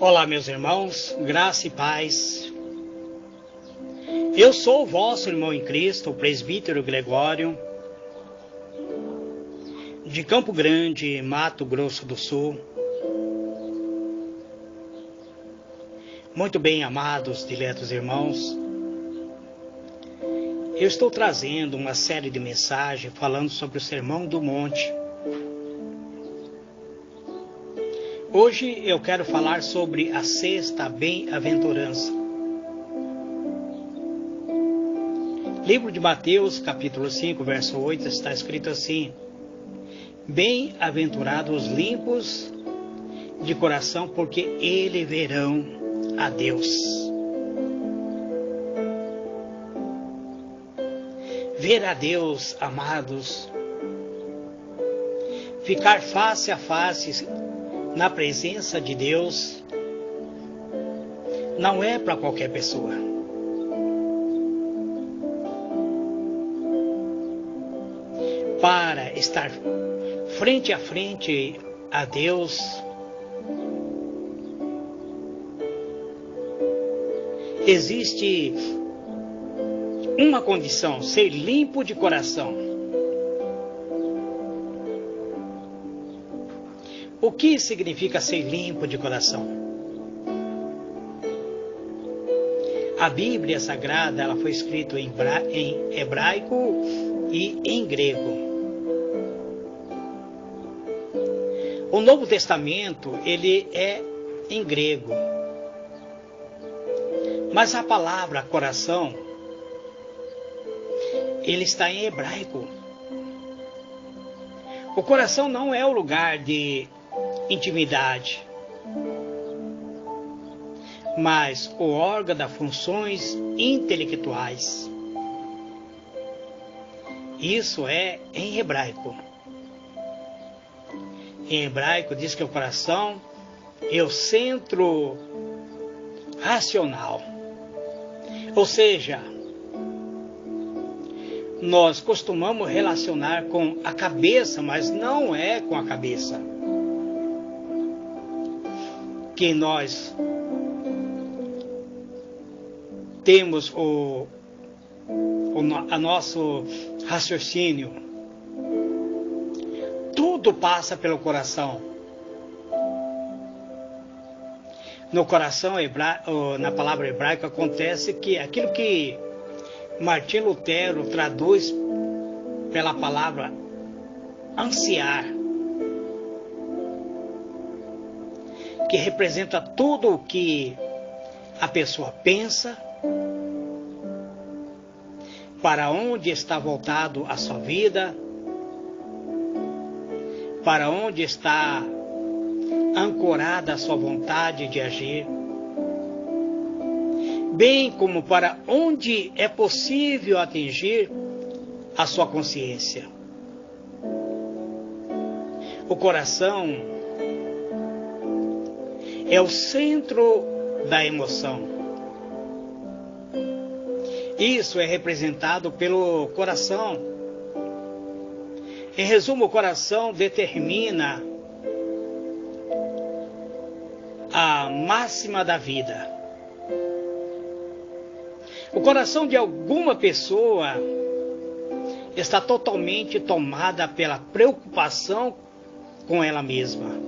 Olá, meus irmãos, graça e paz. Eu sou o vosso irmão em Cristo, o presbítero Gregório, de Campo Grande, Mato Grosso do Sul. Muito bem, amados, diletos irmãos, eu estou trazendo uma série de mensagens falando sobre o Sermão do Monte. Hoje eu quero falar sobre a sexta bem-aventurança. Livro de Mateus, capítulo 5, verso 8, está escrito assim: Bem-aventurados os limpos de coração, porque eles verão a Deus. Ver a Deus, amados, ficar face a face na presença de Deus, não é para qualquer pessoa. Para estar frente a frente a Deus, existe uma condição: ser limpo de coração. O que significa ser limpo de coração? A Bíblia Sagrada, ela foi escrita em hebraico e em grego. O Novo Testamento, ele é em grego. Mas a palavra coração, ele está em hebraico. O coração não é o lugar de intimidade, mas o órgão das funções intelectuais. Isso é em hebraico. Em hebraico diz que o coração é o centro racional. Ou seja, nós costumamos relacionar com a cabeça, mas não é com a cabeça que nós temos a nosso raciocínio. Tudo passa pelo coração. No coração na palavra hebraica acontece que aquilo que Martim Lutero traduz pela palavra ansiar, que representa tudo o que a pessoa pensa, para onde está voltado a sua vida, para onde está ancorada a sua vontade de agir, bem como para onde é possível atingir a sua consciência. O coração é o centro da emoção. Isso é representado pelo coração. Em resumo, o coração determina a máxima da vida. O coração de alguma pessoa está totalmente tomada pela preocupação com ela mesma.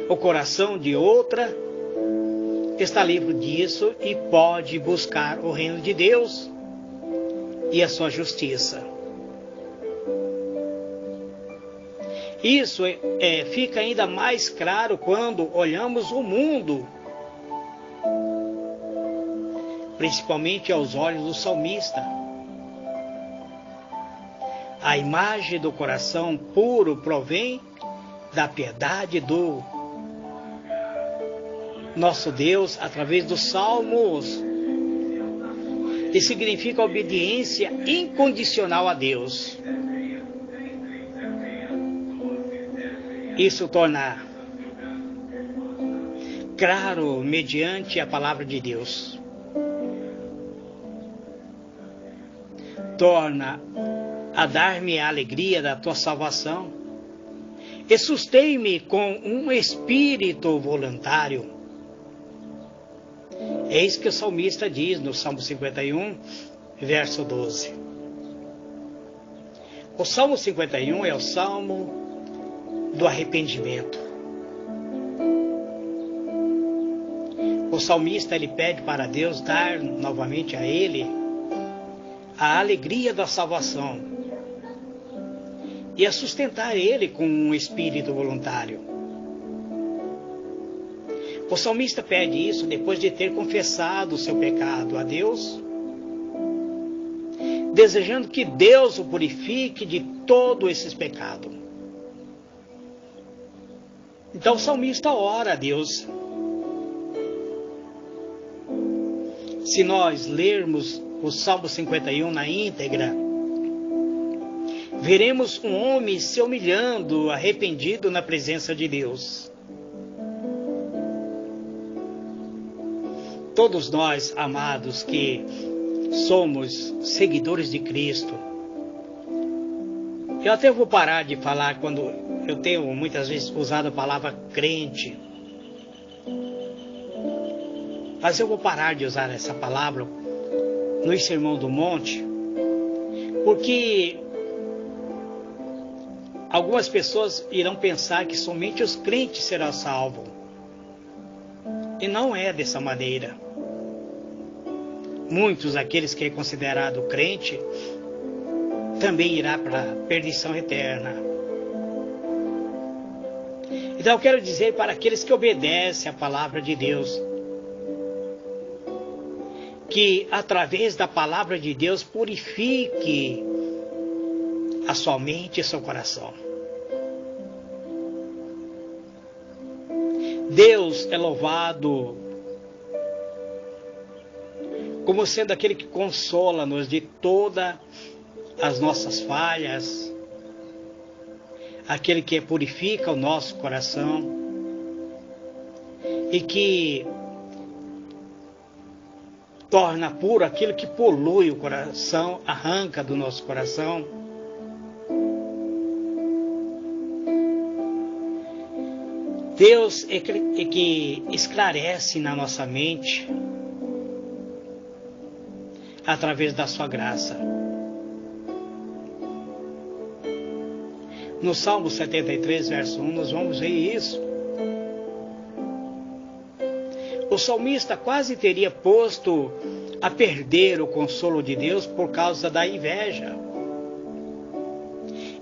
O coração de outra está livre disso e pode buscar o reino de Deus e a sua justiça. Isso fica ainda mais claro quando olhamos o mundo, principalmente aos olhos do salmista. A imagem do coração puro provém da piedade do nosso Deus através dos salmos, e significa obediência incondicional a Deus. Isso torna claro mediante a palavra de Deus. Torna a dar-me a alegria da tua salvação. e sustém-me com um espírito voluntário. É isso que o salmista diz no Salmo 51, verso 12. O Salmo 51 é o Salmo do arrependimento. O salmista ele pede para Deus dar novamente a ele a alegria da salvação e a sustentar ele com um espírito voluntário. O salmista pede isso depois de ter confessado o seu pecado a Deus, desejando que Deus o purifique de todo esse pecado. Então o salmista ora a Deus. Se nós lermos o Salmo 51 na íntegra, veremos um homem se humilhando, arrependido na presença de Deus. Todos nós, amados, que somos seguidores de Cristo, eu até vou parar de falar quando eu tenho muitas vezes usado a palavra crente, mas eu vou parar de usar essa palavra no Sermão do Monte, porque algumas pessoas irão pensar que somente os crentes serão salvos. E não é dessa maneira. Muitos daqueles que é considerado crente também irá para a perdição eterna. Então eu quero dizer para aqueles que obedecem à palavra de Deus, que através da palavra de Deus purifique a sua mente e seu coração. Deus é louvado como sendo aquele que consola-nos de todas as nossas falhas, aquele que purifica o nosso coração e que torna puro aquilo que polui o coração, arranca do nosso coração. Deus é que esclarece na nossa mente através da sua graça. No Salmo 73, verso 1, nós vamos ver isso. O salmista quase teria posto a perder o consolo de Deus por causa da inveja.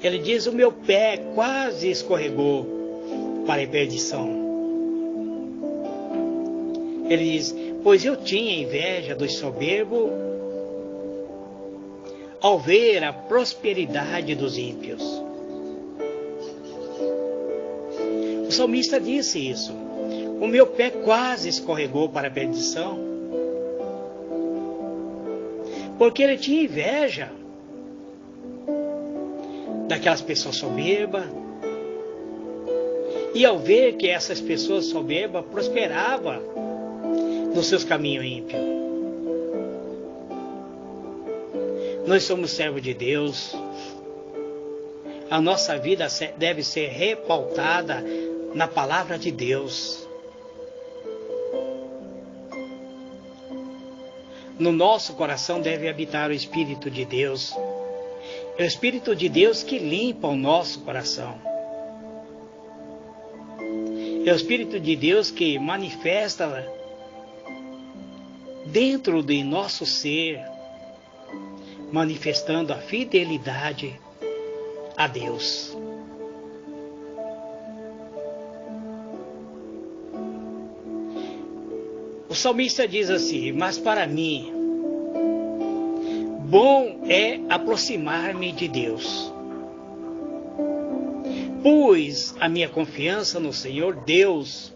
Ele diz: o meu pé quase escorregou para a perdição. Ele diz: pois eu tinha inveja dos soberbos ao ver a prosperidade dos ímpios. O salmista disse isso. O meu pé quase escorregou para a perdição, porque ele tinha inveja daquelas pessoas soberbas, e ao ver que essas pessoas soberbas prosperavam nos seus caminhos ímpios. Nós somos servos de Deus. A nossa vida deve ser repautada na palavra de Deus. No nosso coração deve habitar o Espírito de Deus. É o Espírito de Deus que limpa o nosso coração. É o Espírito de Deus que manifesta dentro de nosso ser, manifestando a fidelidade a Deus. O salmista diz assim: mas para mim, bom é aproximar-me de Deus. Pus a minha confiança no Senhor Deus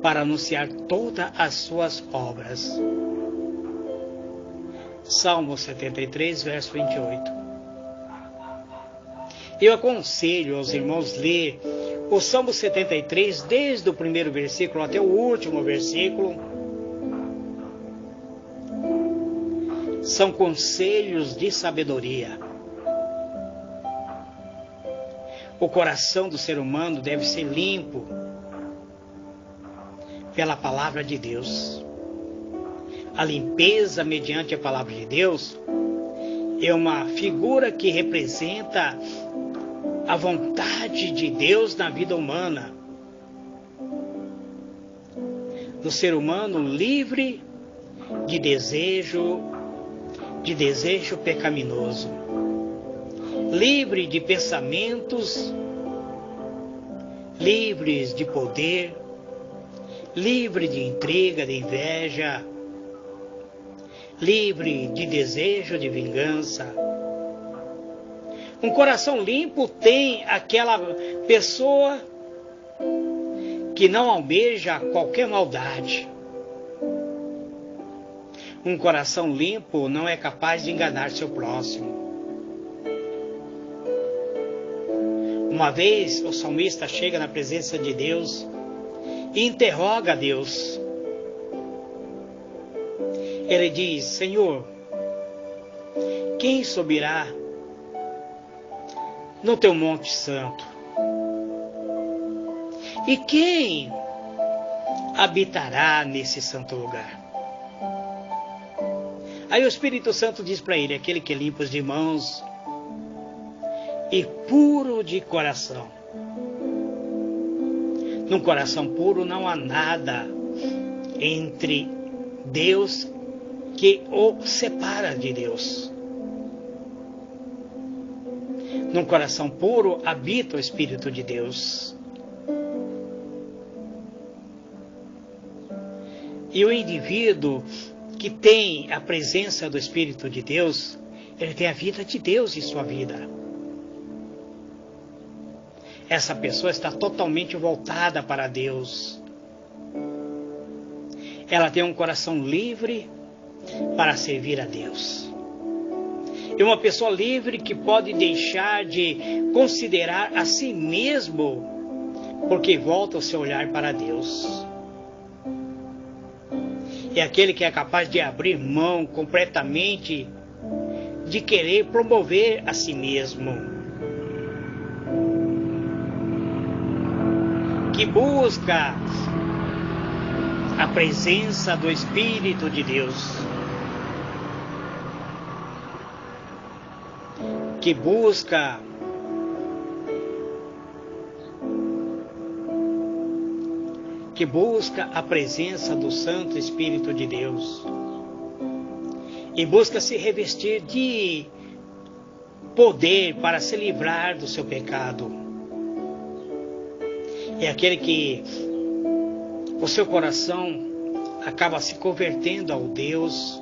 para anunciar todas as suas obras. Salmo 73, verso 28. Eu aconselho aos irmãos ler o Salmo 73, desde o primeiro versículo até o último versículo. São conselhos de sabedoria. O coração do ser humano deve ser limpo pela palavra de Deus. A limpeza mediante a palavra de Deus é uma figura que representa a vontade de Deus na vida humana. Do ser humano livre de desejo pecaminoso, livre de pensamentos, livres de poder, livre de intriga, de inveja, livre de desejo de vingança. Um coração limpo tem aquela pessoa que não almeja qualquer maldade. Um coração limpo não é capaz de enganar seu próximo. Uma vez o salmista chega na presença de Deus e interroga a Deus. Ele diz: Senhor, quem subirá no teu monte santo? E quem habitará nesse santo lugar? Aí o Espírito Santo diz para ele: aquele que é limpo de mãos e puro de coração. Num coração puro não há nada entre Deus que o separa de Deus. Num coração puro habita o Espírito de Deus. E o indivíduo que tem a presença do Espírito de Deus, ele tem a vida de Deus em sua vida. Essa pessoa está totalmente voltada para Deus. Ela tem um coração livre para servir a Deus. É uma pessoa livre que pode deixar de considerar a si mesmo, porque volta o seu olhar para Deus. É aquele que é capaz de abrir mão completamente de querer promover a si mesmo. Que busca a presença do Espírito de Deus. Que busca a presença do Santo Espírito de Deus. E busca se revestir de poder para se livrar do seu pecado. É aquele que o seu coração acaba se convertendo ao Deus.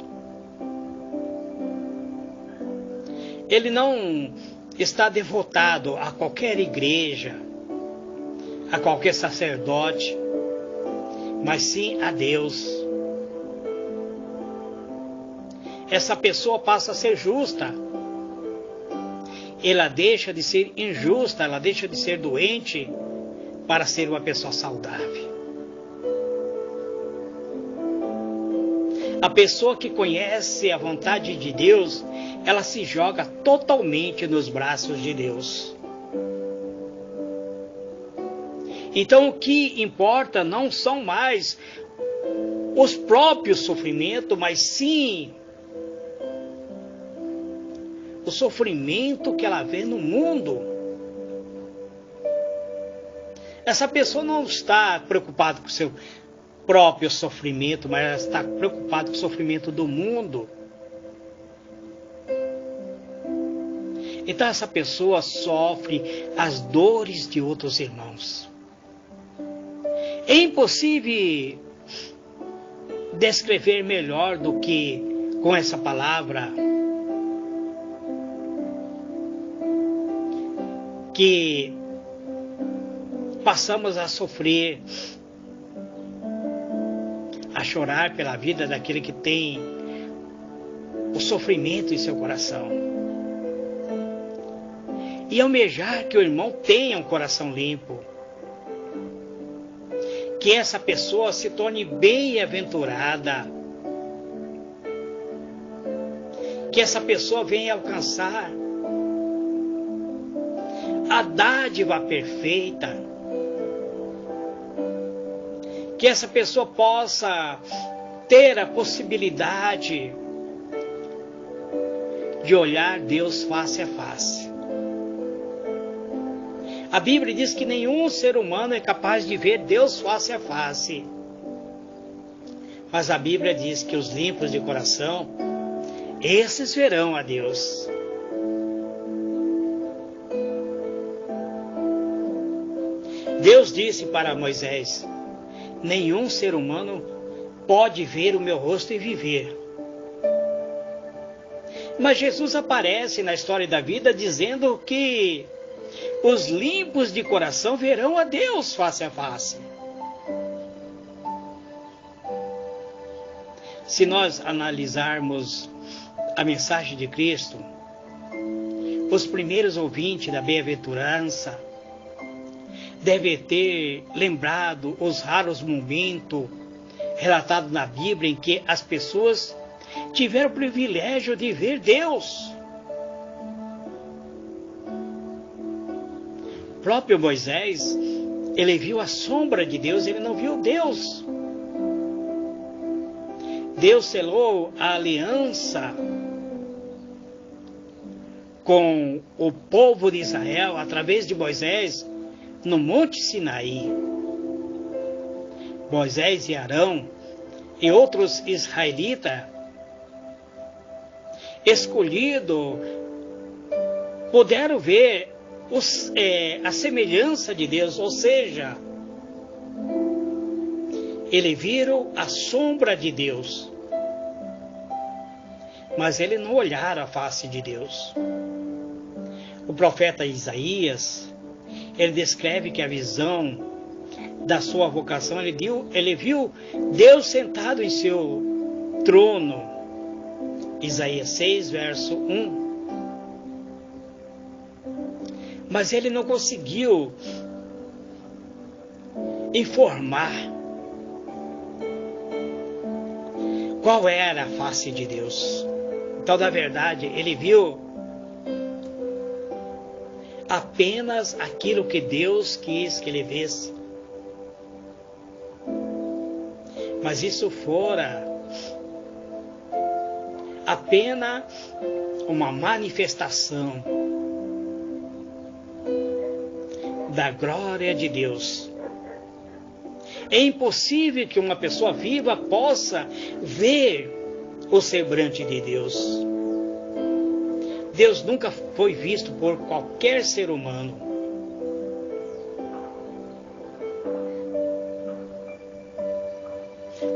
Ele não está devotado a qualquer igreja, a qualquer sacerdote, mas sim a Deus. Essa pessoa passa a ser justa. Ela deixa de ser injusta, ela deixa de ser doente para ser uma pessoa saudável. A pessoa que conhece a vontade de Deus, ela se joga totalmente nos braços de Deus. Então o que importa não são mais os próprios sofrimentos, mas sim o sofrimento que ela vê no mundo. Essa pessoa não está preocupada com o seu próprio sofrimento, mas ela está preocupada com o sofrimento do mundo. Então essa pessoa sofre as dores de outros irmãos. É impossível descrever melhor do que com essa palavra que passamos a sofrer, a chorar pela vida daquele que tem o sofrimento em seu coração. E almejar que o irmão tenha um coração limpo. Que essa pessoa se torne bem-aventurada. Que essa pessoa venha alcançar a dádiva perfeita. Que essa pessoa possa ter a possibilidade de olhar Deus face a face. A Bíblia diz que nenhum ser humano é capaz de ver Deus face a face. Mas a Bíblia diz que os limpos de coração, esses verão a Deus. Deus disse para Moisés: nenhum ser humano pode ver o meu rosto e viver. Mas Jesus aparece na história da vida dizendo que os limpos de coração verão a Deus face a face. Se nós analisarmos a mensagem de Cristo, os primeiros ouvintes da bem-aventurança devem ter lembrado os raros momentos relatados na Bíblia em que as pessoas tiveram o privilégio de ver Deus. O próprio Moisés, ele viu a sombra de Deus, ele não viu Deus. Deus selou a aliança com o povo de Israel através de Moisés no Monte Sinaí. Moisés e Arão e outros israelitas escolhidos puderam ver a semelhança de Deus, ou seja, eles viram a sombra de Deus, mas eles não olharam a face de Deus. O profeta Isaías, ele descreve que a visão da sua vocação, ele viu Deus sentado em seu trono. Isaías 6, verso 1. Mas ele não conseguiu informar qual era a face de Deus. Então, na verdade, ele viu apenas aquilo que Deus quis que ele visse. Mas isso fora apenas uma manifestação da glória de Deus. É impossível que uma pessoa viva possa ver o semblante de Deus. Deus nunca foi visto por qualquer ser humano.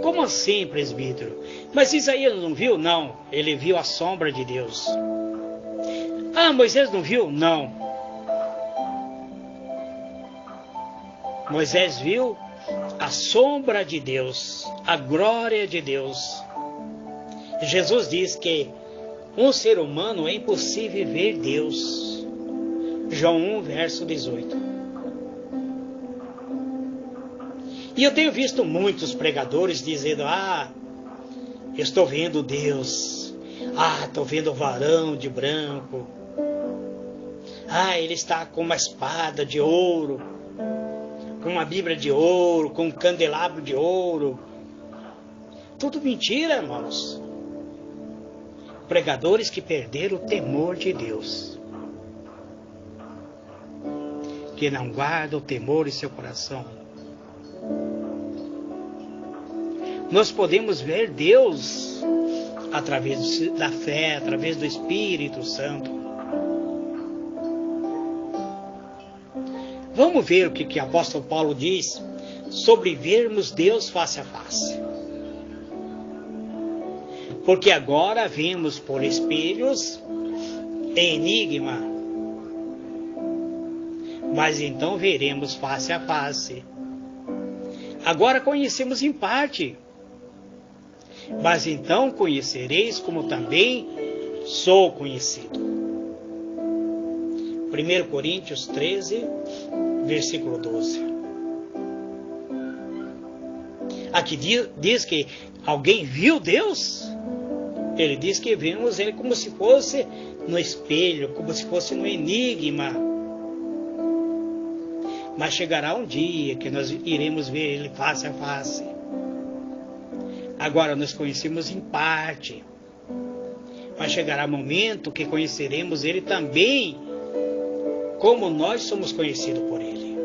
Como assim, presbítero? Mas Isaías não viu? Não. Ele viu a sombra de Deus. Ah, Moisés não viu? Não. Moisés viu a sombra de Deus, a glória de Deus. Jesus diz que um ser humano é impossível ver Deus. João 1, verso 18. E eu tenho visto muitos pregadores dizendo: eu estou vendo Deus. Estou vendo o varão de branco. Ele está com uma espada de ouro, com uma Bíblia de ouro, com um candelabro de ouro. Tudo mentira, irmãos. Pregadores que perderam o temor de Deus, que não guardam o temor em seu coração. Nós podemos ver Deus através da fé, através do Espírito Santo. Vamos ver o que o apóstolo Paulo diz sobre vermos Deus face a face. Porque agora vemos por espelhos em enigma, mas então veremos face a face. Agora conhecemos em parte, mas então conhecereis como também sou conhecido. 1 Coríntios 13, versículo 12. Aqui diz que alguém viu Deus. Ele diz que vemos ele como se fosse no espelho, como se fosse no enigma. Mas chegará um dia que nós iremos ver Ele face a face. Agora nós conhecemos em parte. Mas chegará momento que conheceremos Ele também, como nós somos conhecidos por Ele.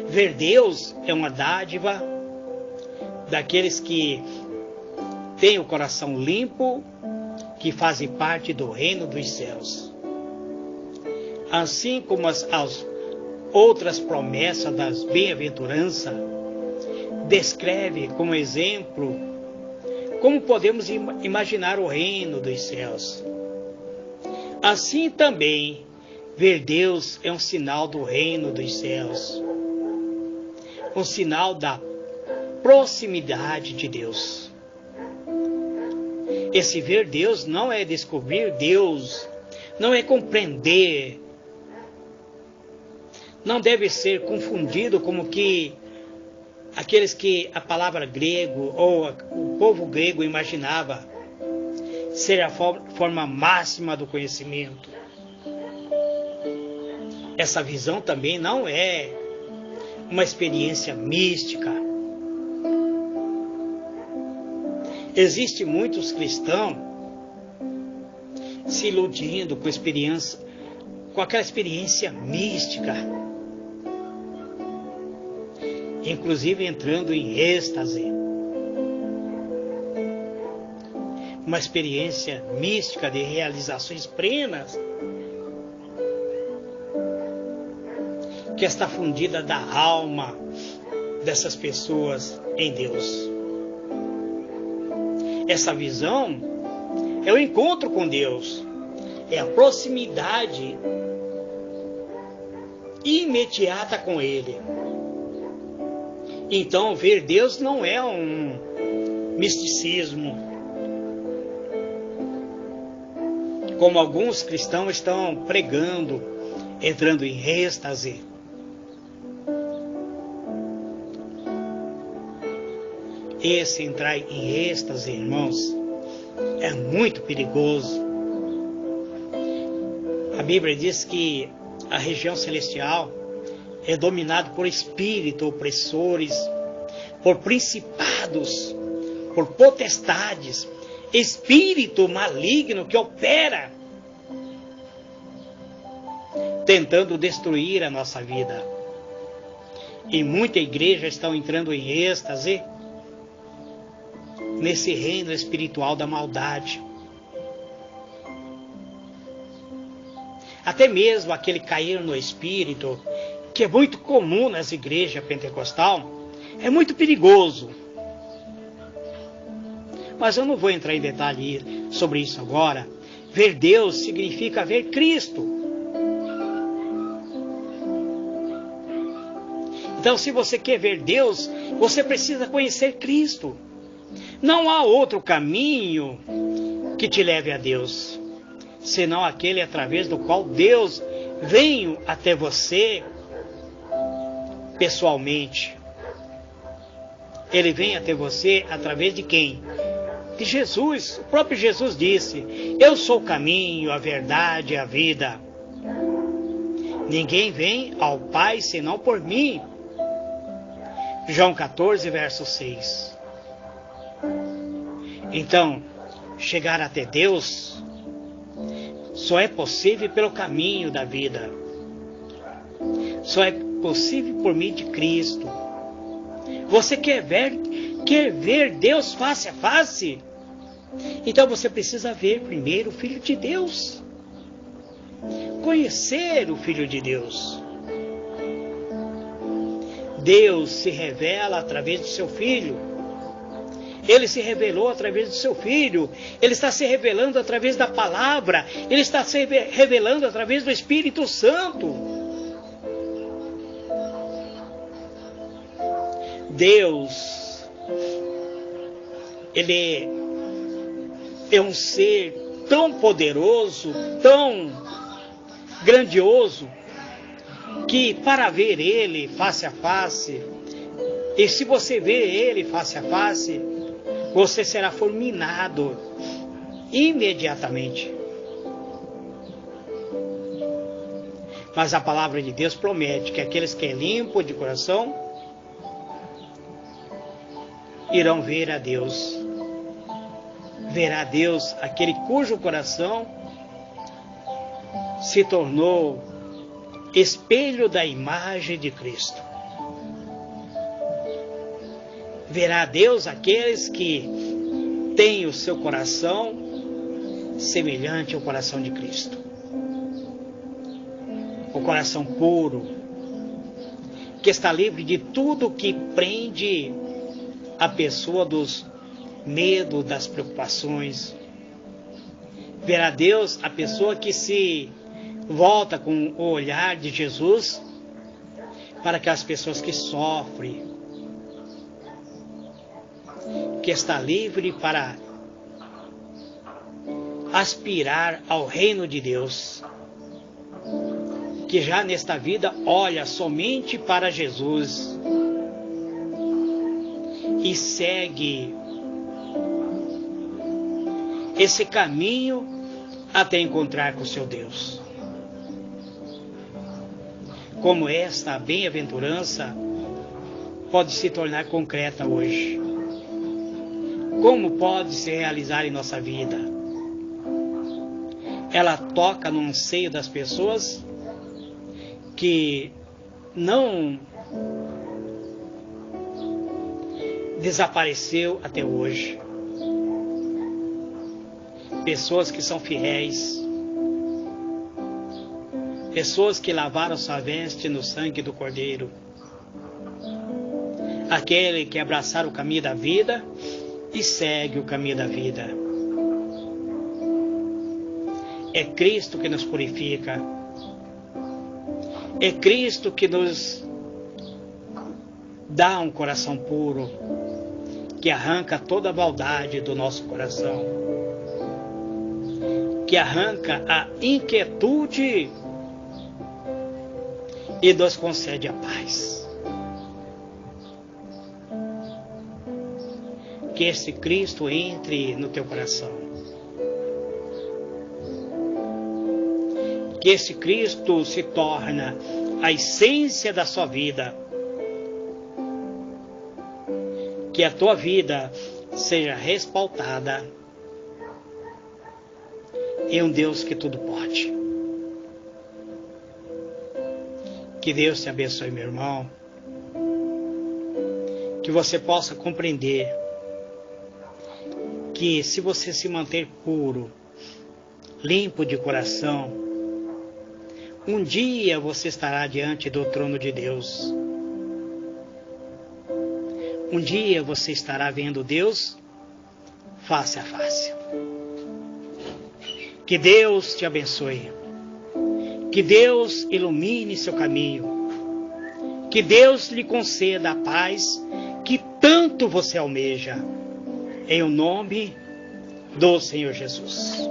Ver Deus é uma dádiva daqueles que têm o coração limpo, que fazem parte do reino dos céus. Assim como as outras promessas das bem-aventuranças, descreve como exemplo como podemos imaginar o reino dos céus. Assim também, ver Deus é um sinal do reino dos céus, um sinal da proximidade de Deus. Esse ver Deus não é descobrir Deus, não é compreender, não deve ser confundido como que aqueles que a palavra grego ou o povo grego imaginava ser a forma máxima do conhecimento. Essa visão também não é uma experiência mística. Existem muitos cristãos se iludindo com aquela experiência mística, inclusive entrando em êxtase. Uma experiência mística de realizações plenas, que está fundida da alma dessas pessoas em Deus. Essa visão é o encontro com Deus, é a proximidade imediata com Ele. Então, ver Deus não é um misticismo, como alguns cristãos estão pregando, entrando em êxtase. Esse entrar em êxtase, irmãos, é muito perigoso. A Bíblia diz que a região celestial é dominada por espíritos opressores, por principados, por potestades, espírito maligno que opera, tentando destruir a nossa vida. E muita igreja estão entrando em êxtase nesse reino espiritual da maldade. Até mesmo aquele cair no espírito, que é muito comum nas igrejas pentecostais, é muito perigoso. Mas eu não vou entrar em detalhe sobre isso agora. Ver Deus significa ver Cristo. Então, se você quer ver Deus, você precisa conhecer Cristo. Não há outro caminho que te leve a Deus, senão aquele através do qual Deus veio até você pessoalmente. Ele vem até você através de quem? De Jesus. O próprio Jesus disse: eu sou o caminho, a verdade e a vida. Ninguém vem ao Pai senão por mim. João 14, verso 6. Então, chegar até Deus só é possível pelo caminho da vida. Só é possível por meio de Cristo. Você quer ver Deus face a face? Então você precisa ver primeiro o Filho de Deus. Conhecer o Filho de Deus. Deus se revela através do seu Filho. Ele se revelou através do seu Filho. Ele está se revelando através da palavra. Ele está se revelando através do Espírito Santo. Deus, Ele é um ser tão poderoso, tão grandioso, que para ver Ele face a face, e se você ver Ele face a face, você será fulminado imediatamente. Mas a palavra de Deus promete que aqueles que é limpo de coração irão ver a Deus. Verá a Deus aquele cujo coração se tornou espelho da imagem de Cristo. Verá a Deus aqueles que têm o seu coração semelhante ao coração de Cristo. O coração puro, que está livre de tudo que prende a pessoa dos medos, das preocupações. Verá a Deus a pessoa que se volta com o olhar de Jesus para aquelas pessoas que sofrem, que está livre para aspirar ao reino de Deus, que já nesta vida olha somente para Jesus e segue esse caminho até encontrar com o seu Deus. Como esta bem-aventurança pode se tornar concreta hoje? Como pode se realizar em nossa vida? Ela toca no anseio das pessoas que não desapareceu até hoje. Pessoas que são fiéis. Pessoas que lavaram sua veste no sangue do Cordeiro. Aquele que abraçar o caminho da vida e segue o caminho da vida. É Cristo que nos purifica. É Cristo que nos dá um coração puro, que arranca toda a maldade do nosso coração, que arranca a inquietude e nos concede a paz. Que esse Cristo entre no teu coração. Que esse Cristo se torne a essência da sua vida. Que a tua vida seja respaldada em um Deus que tudo pode. Que Deus te abençoe, meu irmão. Que você possa compreender que se você se manter puro, limpo de coração, um dia você estará diante do trono de Deus. Um dia você estará vendo Deus face a face. Que Deus te abençoe. Que Deus ilumine seu caminho. Que Deus lhe conceda a paz que tanto você almeja. Em o nome do Senhor Jesus.